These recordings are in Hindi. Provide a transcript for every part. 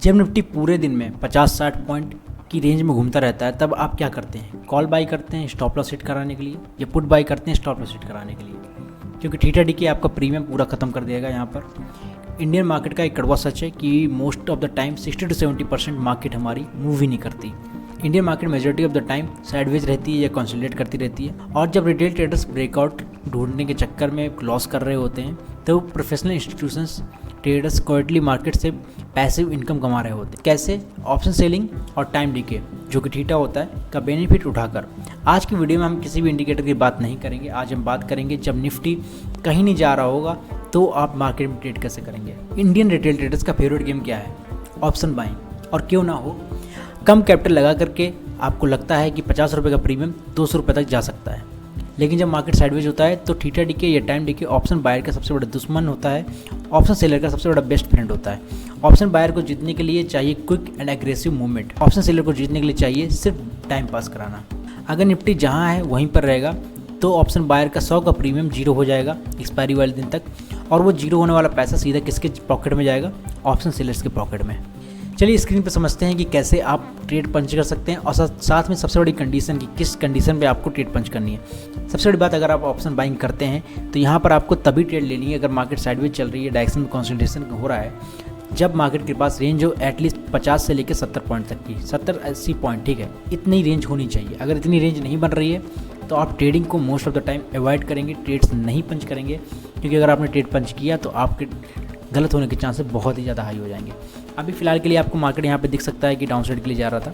जब निफ्टी पूरे दिन में 50-60 पॉइंट की रेंज में घूमता रहता है तब आप क्या करते हैं? कॉल बाई करते हैं स्टॉप लॉस सेट कराने के लिए या पुट बाई करते हैं स्टॉप लॉस सेट कराने के लिए? क्योंकि थीटा डीके आपका प्रीमियम पूरा खत्म कर देगा। यहाँ पर इंडियन मार्केट का एक कड़वा सच है कि most of the time 60 to 70% market हमारी मूव ही नहीं करती। Indian market majority of the time sideways रहती है या कंसोलिडेट करती रहती है। और जब रिटेल ट्रेडर्स ब्रेकआउट ढूंढने के चक्कर में लॉस कर रहे होते हैं तो professional institutions traders quarterly market से पैसिव इनकम कमा रहे होते हैं। कैसे? ऑप्शन सेलिंग और टाइम डीके जो कि थीटा होता है का बेनिफिट उठाकर। आज की वीडियो में हम किसी भी इंडिकेटर की बात नहीं करेंगे। आज हम बात करेंगे जब निफ्टी कहीं नहीं जा रहा होगा तो आप मार्केट में ट्रेड कैसे करेंगे। इंडियन रिटेल ट्रेडर्स का फेवरेट गेम क्या है? Option buying. और क्यों ना हो, कम कैपिटल लगा करके आपको लगता है कि 50 रुपये का प्रीमियम 200 रुपये तक जा सकता है। लेकिन जब मार्केट साइडवेज होता है तो थीटा डीके या टाइम डीके ऑप्शन बायर का सबसे बड़ा दुश्मन होता है, ऑप्शन सेलर का सबसे बड़ा बेस्ट फ्रेंड होता है। ऑप्शन बायर को जीतने के लिए चाहिए quick and aggressive movement, option seller को जीतने के लिए चाहिए सिर्फ टाइम पास कराना। अगर निफ्टी जहाँ है वहीं पर रहेगा तो ऑप्शन बायर का 100 का प्रीमियम जीरो हो जाएगा एक्सपायरी वाले दिन तक, और वो जीरो होने वाला पैसा सीधा किसके पॉकेट में जाएगा? ऑप्शन सेलर्स के पॉकेट में। चलिए स्क्रीन पर समझते हैं कि कैसे आप ट्रेड पंच कर सकते हैं और साथ में सबसे बड़ी कंडीशन की किस कंडीशन पे आपको ट्रेड पंच करनी है। सबसे बड़ी बात, अगर आप ऑप्शन बाइंग करते हैं तो यहाँ पर आपको तभी ट्रेड लेनी है अगर मार्केट साइडवेज चल रही है, डायरेक्शन में कंसोलिडेशन हो रहा है, जब मार्केट के पास रेंज हो एटलीस्ट 50 से लेकर 70 पॉइंट तक की, 70-80 पॉइंट, ठीक है, इतनी रेंज होनी चाहिए। अगर इतनी रेंज नहीं बन रही है तो आप ट्रेडिंग को most of the time avoid करेंगे, ट्रेड्स नहीं पंच करेंगे, क्योंकि अगर आपने ट्रेड पंच किया तो आपके गलत होने के चांसेस बहुत ही ज़्यादा हाई हो जाएंगे। अभी फ़िलहाल के लिए आपको मार्केट यहाँ पे दिख सकता है कि डाउन साइड के लिए जा रहा था,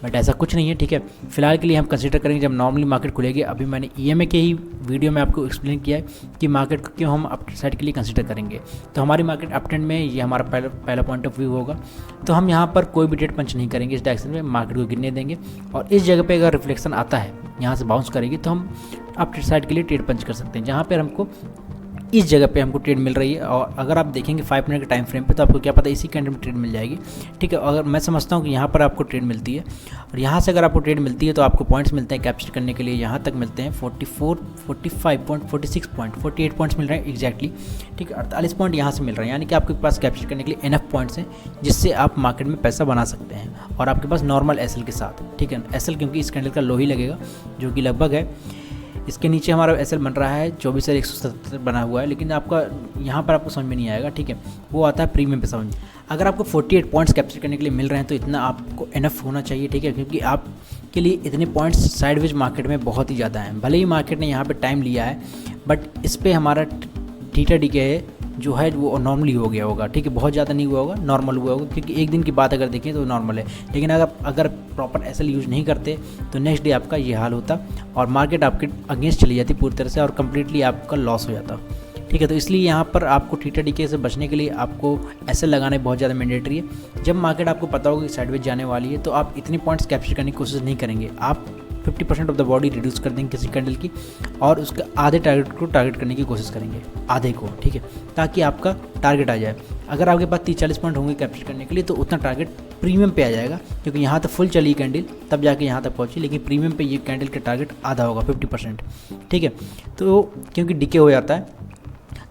बट ऐसा कुछ नहीं है, ठीक है। फिलहाल के लिए हम कंसीडर करेंगे जब नॉर्मली मार्केट खुलेगी। अभी मैंने ईएमए के ही वीडियो में आपको एक्सप्लेन किया है कि मार्केट को क्यों हम अप साइड के लिए कंसीडर करेंगे। तो हमारी मार्केट अप ट्रेंड में ये हमारा पहला पॉइंट ऑफ व्यू होगा। तो हम यहाँ पर कोई भी ट्रेड पंच नहीं करेंगे इस डायरेक्शन में, मार्केट को गिरने देंगे, और इस जगह पर अगर रिफ्लेक्शन आता है यहाँ से बाउंस करेगी तो हम अप साइड के लिए ट्रेड पंच कर सकते हैं, जहाँ पर हमको इस जगह पे हमको ट्रेड मिल रही है। और अगर आप देखेंगे 5 मिनट के टाइम फ्रेम पे तो आपको क्या पता इसी कैंडल में ट्रेड मिल जाएगी, ठीक है। अगर मैं समझता हूँ कि यहाँ पर आपको ट्रेड मिलती है और यहाँ से अगर आपको ट्रेड मिलती है तो आपको पॉइंट्स मिलते हैं कैप्चर करने के लिए। यहाँ तक मिलते हैं 44, 45 पॉइंट, 46 पॉइंट, 48 पॉइंट्स मिल रहे हैं एग्जैक्टली, ठीक है। 48 पॉइंट यहाँ से मिल रहे हैं, यानी कि आपके पास कैप्चर करने के लिए इनफ पॉइंट्स हैं जिससे आप मार्केट में पैसा बना सकते हैं, और आपके पास नॉर्मल एसएल के साथ, ठीक है। एसएल क्योंकि इस कैंडल का लो ही लगेगा जो कि लगभग है, इसके नीचे हमारा एसएल बन रहा है 24,177 बना हुआ है, लेकिन आपका यहाँ पर आपको समझ में नहीं आएगा, ठीक है। वो आता है प्रीमियम पे समझ। अगर आपको 48 पॉइंट्स कैप्चर करने के लिए मिल रहे हैं तो इतना आपको इनफ होना चाहिए, ठीक है, क्योंकि आपके लिए इतने पॉइंट्स साइडवेज मार्केट में बहुत ही ज़्यादा हैं। भले ही मार्केट ने यहाँ पर टाइम लिया है, बट इस पर हमारा थीटा डीके जो है वो नॉर्मली हो गया होगा, ठीक है। बहुत ज़्यादा नहीं हुआ होगा, नॉर्मल हुआ होगा, क्योंकि एक दिन की बात अगर देखें तो नॉर्मल है। लेकिन अगर प्रॉपर एसएल यूज़ नहीं करते तो नेक्स्ट डे आपका ये हाल होता और मार्केट आपके अगेंस्ट चली जाती पूरी तरह से और कम्प्लीटली आपका लॉस हो जाता, ठीक है। तो इसलिए यहाँ पर आपको थीटा डीके से बचने के लिए आपको एसएल लगाने बहुत ज़्यादा मैंडेटरी है। जब मार्केट आपको पता होगा कि साइडवेज जाने वाली है तो आप इतने पॉइंट्स कैप्चर करने की कोशिश नहीं करेंगे। आप 50% ऑफ द बॉडी रिड्यूस कर देंगे किसी कैंडल की और उसका आधे टारगेट को टारगेट करने की कोशिश करेंगे, आधे को, ठीक है, ताकि आपका टारगेट आ जाए। अगर आपके पास 30-40 पॉइंट होंगे कैप्चर करने के लिए तो उतना टारगेट प्रीमियम पे आ जाएगा, क्योंकि यहाँ तक फुल चली कैंडल तब जाके यहाँ तक पहुँची, लेकिन प्रीमियम पे ये कैंडल का टारगेट आधा होगा, 50%, ठीक है। तो क्योंकि डीके हो जाता है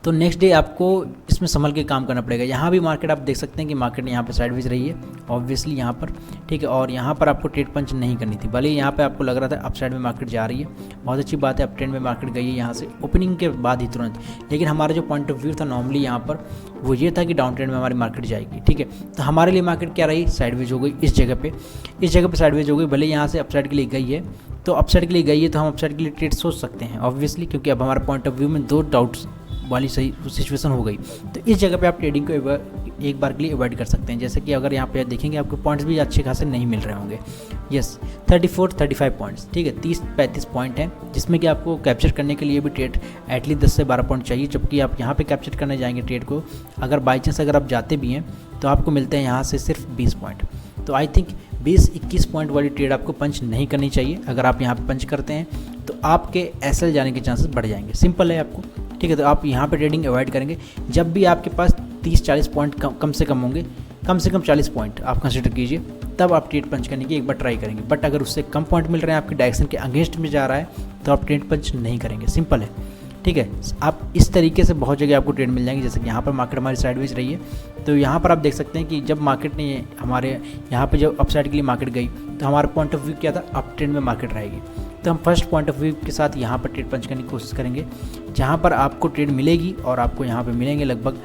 तो नेक्स्ट डे आपको इसमें संभल के काम करना पड़ेगा। यहाँ भी मार्केट आप देख सकते हैं कि मार्केट यहाँ पे साइडवेज रही है ऑब्वियसली यहाँ पर, ठीक है, और यहाँ पर आपको ट्रेड पंच नहीं करनी थी। भले ही यहाँ पे आपको लग रहा था अप साइड में मार्केट जा रही है, बहुत अच्छी बात है, अप ट्रेंड में मार्केट गई है यहाँ से ओपनिंग के बाद ही तुरंत, लेकिन हमारा जो पॉइंट ऑफ व्यू था नॉर्मली यहाँ पर वो ये था कि डाउन ट्रेंड में हमारी मार्केट जाएगी, ठीक है। तो हमारे लिए मार्केट क्या रही? साइडवेज हो गई इस जगह पे साइडवेज हो गई। भले यहाँ से अप साइड के लिए गई है तो अप साइड के लिए गई है तो हम अप साइड के लिए ट्रेड सोच सकते हैं ऑब्वियसली, क्योंकि अब हमारे पॉइंट ऑफ व्यू में 2 डाउट्स वाली सही सिचुएशन हो गई। तो इस जगह पे आप ट्रेडिंग को एक बार के लिए अवॉइड कर सकते हैं। जैसे कि अगर यहाँ पे देखेंगे आपको पॉइंट्स भी अच्छे खासे नहीं मिल रहे होंगे, यस 34-35 पॉइंट्स, ठीक है, 30-35 पॉइंट हैं जिसमें कि आपको कैप्चर करने के लिए भी ट्रेड एटलीस्ट 10 से 12 पॉइंट चाहिए। जबकि आप यहाँ पे कैप्चर करने जाएंगे ट्रेड को, अगर बाई चांस अगर आप जाते भी हैं तो आपको मिलते हैं यहाँ से सिर्फ 20 पॉइंट। तो आई थिंक 20-21 पॉइंट वाली ट्रेड आपको पंच नहीं करनी चाहिए। अगर आप यहाँ पे पंच करते हैं तो आपके एसएल जाने के चांसेस बढ़ जाएंगे, सिंपल है आपको, ठीक है। तो आप यहाँ पे ट्रेडिंग अवॉइड करेंगे। जब भी आपके पास 30-40 पॉइंट कम से कम होंगे, कम से कम 40 पॉइंट आप कंसिडर कीजिए, तब आप ट्रेड पंच करने की एक बार ट्राई करेंगे। बट अगर उससे कम पॉइंट मिल रहे हैं, आपके डायरेक्शन के अगेंस्ट में जा रहा है, तो आप ट्रेड पंच नहीं करेंगे, सिंपल है, ठीक है। आप इस तरीके से बहुत जगह आपको ट्रेड मिल जाएंगे। जैसे कि यहाँ पर मार्केट हमारी साइडवेज रही है, तो यहाँ पर आप देख सकते हैं कि जब मार्केट ने हमारे यहाँ पे जब अपसाइड के लिए मार्केट गई तो हमारा पॉइंट ऑफ व्यू क्या था, अप ट्रेंड में मार्केट रहेगी। तो हम फर्स्ट पॉइंट ऑफ व्यू के साथ यहाँ पर ट्रेड पंच करने की कोशिश करेंगे, जहाँ पर आपको ट्रेड मिलेगी और आपको यहाँ पर मिलेंगे लगभग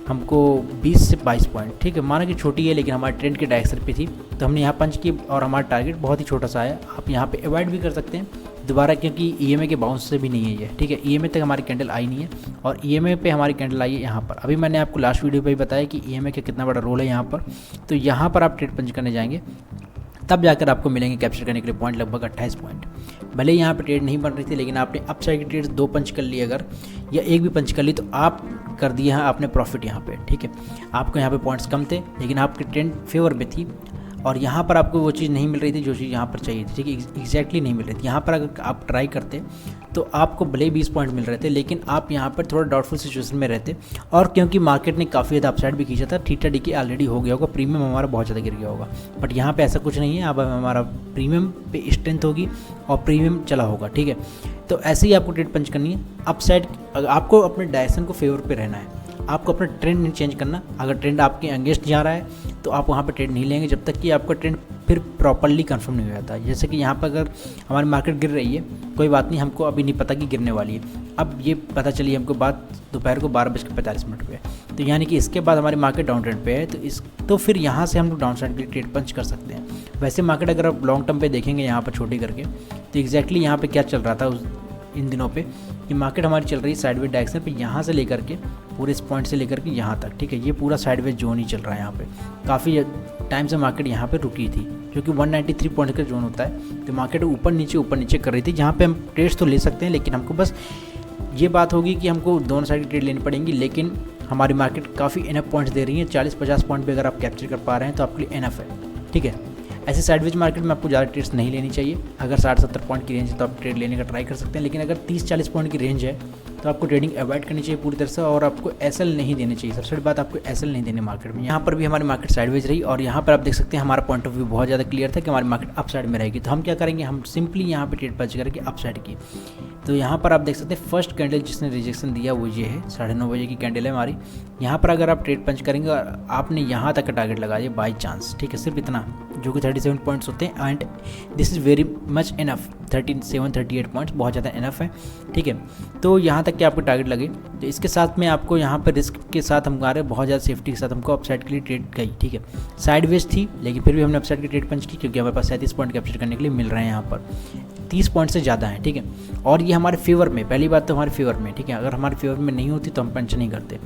हमको 20 से 22 पॉइंट, ठीक है। माना कि छोटी है लेकिन हमारे ट्रेंड के डायरेक्शन पे थी, तो हमने यहाँ पंच की और हमारा टारगेट बहुत ही छोटा सा है। आप यहाँ पे अवॉइड भी कर सकते हैं दोबारा, क्योंकि ईएमए के बाउंस से भी नहीं है ये, ठीक है। ईएमए तक हमारी कैंडल आई नहीं है और ईएमए पे हमारी कैंडल आई है यहाँ पर। अभी मैंने आपको लास्ट वीडियो पे ही बताया कि ईएमए का कितना बड़ा रोल है यहाँ पर। तो यहाँ पर आप ट्रेड पंच करने जाएंगे, तब जाकर आपको मिलेंगे कैप्चर करने के लिए पॉइंट लगभग 28 पॉइंट। भले ही यहाँ पे ट्रेड नहीं बन रही थी, लेकिन आपने अपसाइड की ट्रेड 2 पंच कर ली अगर, या एक भी पंच कर ली, तो आप कर दिए हैं आपने प्रॉफिट यहाँ पे, ठीक है। आपको यहाँ पे पॉइंट्स कम थे लेकिन आपकी ट्रेंड फेवर में थी, और यहाँ पर आपको वो चीज़ नहीं मिल रही थी जो चीज़ यहाँ पर चाहिए थी, ठीक है। एग्जैक्टली नहीं मिल रही थी। यहाँ पर अगर आप ट्राई करते तो आपको भले ही 20 पॉइंट मिल रहे थे, लेकिन आप यहाँ पर थोड़ा डाउटफुल सिचुएशन में रहते, और क्योंकि मार्केट ने काफ़ी ज़्यादा अपसाइड भी खींचा था, थीटा डी के ऑलरेडी हो गया होगा, प्रीमियम हमारा बहुत ज़्यादा गिर गया होगा। बट यहाँ पे ऐसा कुछ नहीं है, अब हमारा प्रीमियम पे स्ट्रेंथ होगी और प्रीमियम चला होगा, ठीक है। तो ऐसे ही आपको ट्रेड पंच करनी है। अपसाइड आपको अपने डायरेक्शन को फेवर पे रहना है, आपको अपना ट्रेंड नहीं चेंज करना। अगर ट्रेंड आपके अगेंस्ट जा रहा है तो आप वहाँ पे ट्रेड नहीं लेंगे जब तक कि आपका ट्रेंड फिर प्रॉपर्ली कंफर्म नहीं हो जाता। जैसे कि यहाँ पर अगर हमारी मार्केट गिर रही है, कोई बात नहीं, हमको अभी नहीं पता कि गिरने वाली है, अब ये पता चली हमको बात दोपहर को 12:45 पे, तो यानी कि इसके बाद हमारी मार्केट डाउन ट्रेंड पे है, तो फिर यहाँ से हम लोग डाउन साइड के लिए ट्रेड पंच कर सकते हैं। वैसे मार्केट अगर आप लॉन्ग टर्म पे देखेंगे यहाँ पर छोटी करके, तो एग्जैक्टली यहाँ पर क्या चल रहा था इन दिनों पे, कि मार्केट हमारी चल रही है साइडवेज डायरेक्शन पे, यहाँ से लेकर के पूरे इस पॉइंट से लेकर के यहाँ तक, ठीक है। ये पूरा साइडवेज जोन ही चल रहा है। यहाँ पे काफ़ी टाइम से मार्केट यहाँ पे रुकी थी, क्योंकि 193 पॉइंट का जोन होता है, तो मार्केट ऊपर नीचे कर रही थी, जहाँ पे हम ट्रेड्स तो ले सकते हैं, लेकिन हमको बस ये बात होगी कि हमको दोनों साइड की ट्रेड लेनी पड़ेंगी। लेकिन हमारी मार्केट काफ़ी इनफ पॉइंट्स दे रही है, 40-50 पॉइंट पर अगर आप कैप्चर कर पा रहे हैं तो आपके लिए इनफ है, ठीक है। ऐसे साइडवेज मार्केट में आपको ज़्यादा ट्रेड्स नहीं लेनी चाहिए। अगर 60-70 पॉइंट की रेंज है तो आप ट्रेड लेने का ट्राई कर सकते हैं, लेकिन अगर 30-40 पॉइंट की रेंज है तो आपको ट्रेडिंग अवॉइड करनी चाहिए पूरी तरह से, और आपको एसएल नहीं देनी चाहिए। सबसे बड़ी बात, आपको एसएल नहीं देने मार्केट में। यहाँ पर भी हमारी मार्केट साइडवेज रही, और यहाँ पर आप देख सकते हैं हमारा पॉइंट ऑफ व्यू बहुत ज़्यादा क्लियर था कि हमारी मार्केट अप साइड में रहेगी। तो हम क्या करेंगे, हम सिंपली यहाँ पर ट्रेड पंच करेंगे अप साइड की। तो यहाँ पर आप देख सकते हैं फर्स्ट कैंडल जिसने रिजेक्शन दिया वो ये है, 9:30 बजे की कैंडल है हमारी। यहाँ पर अगर आप ट्रेड पंच करेंगे और आपने यहाँ तक का टारगेट लगा दिया बाई चांस, ठीक है, सिर्फ इतना, जो कि 37 पॉइंट्स होते हैं, and this is very much enough. 38 points बहुत ज़्यादा इनफ है, ठीक है। तो यहाँ तक कि आपको टारगेट लगे, तो इसके साथ में आपको यहाँ पर रिस्क के साथ हम गा रहे, बहुत ज़्यादा सेफ्टी के साथ हमको अपसाइड के लिए ट्रेड गई, ठीक है। साइडवेज थी लेकिन फिर भी हमने अपसाइड की ट्रेड पंच की, क्योंकि हमारे पास 37 पॉइंट कैप्चर करने के लिए मिल रहे हैं, यहाँ पर 30 पॉइंट से ज़्यादा है, ठीक है। और ये हमारे फेवर में, पहली बात तो हमारे फेवर में, ठीक है। अगर हमारे फेवर में नहीं होती तो हम पंच नहीं करते।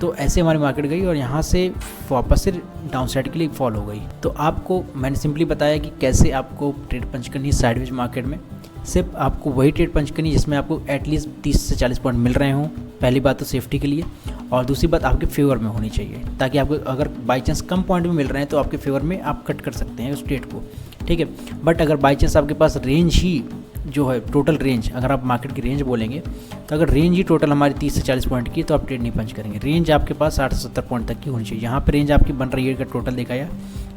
तो ऐसे हमारी मार्केट गई और यहाँ से वापस से डाउन साइड के लिए फॉल हो गई। तो आपको मैंने सिंपली बताया कि कैसे आपको ट्रेड पंच करनी है साइडवेज मार्केट में। सिर्फ आपको वही ट्रेड पंच करनी है जिसमें आपको एटलीस्ट 30 से 40 पॉइंट मिल रहे हों, पहली बात तो सेफ्टी के लिए, और दूसरी बात आपके फेवर में होनी चाहिए, ताकि आपको अगर बाई चांस कम पॉइंट में मिल रहे हैं तो आपके फेवर में आप कट कर सकते हैं उस ट्रेड को, ठीक है। बट अगर बाई चांस आपके पास रेंज ही जो है, टोटल रेंज, अगर आप मार्केट की रेंज बोलेंगे तो अगर रेंज ही टोटल हमारी 30 से 40 पॉइंट की, तो आप ट्रेड नहीं पंच करेंगे। रेंज आपके पास 60 से 70 पॉइंट तक की होनी चाहिए। यहाँ पर रेंज आपकी बन रही है, अगर टोटल देखा या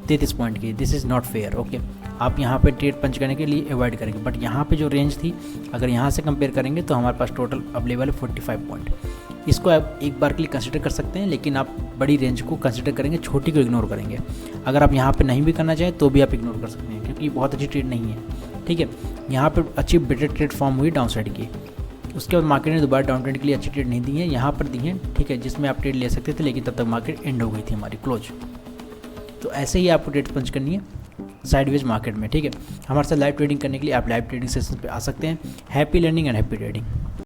33 पॉइंट की, this is not fair, okay. आप यहाँ पे ट्रेड पंच करने के लिए अवॉइड करेंगे। बट यहाँ पे जो रेंज थी, अगर यहाँ से कंपेयर करेंगे तो हमारे पास टोटल अवेलेबल है 45 पॉइंट। इसको आप एक बार के लिए कंसिडर कर सकते हैं, लेकिन आप बड़ी रेंज को कंसिडर करेंगे, छोटी को इग्नोर करेंगे। अगर आप यहाँ पे नहीं भी करना चाहें तो भी आप इग्नोर कर सकते हैं, क्योंकि बहुत अच्छी ट्रेड नहीं है, ठीक है। यहाँ पे अच्छी बेटर ट्रेड फॉर्म हुई डाउन साइड की। उसके बाद मार्केट ने दोबारा डाउन ट्रेंड के लिए अच्छी ट्रेड नहीं दी है, यहाँ पर दी है, ठीक है, जिसमें आप ट्रेड ले सकते थे, लेकिन तब तक मार्केट एंड हो गई थी हमारी, क्लोज। तो ऐसे ही आपको ट्रेड पंच करनी है साइडवेज मार्केट में, ठीक है। हमारे साथ लाइव ट्रेडिंग करने के लिए आप लाइव ट्रेडिंग सेशन पे आ सकते हैं। Happy learning and happy trading.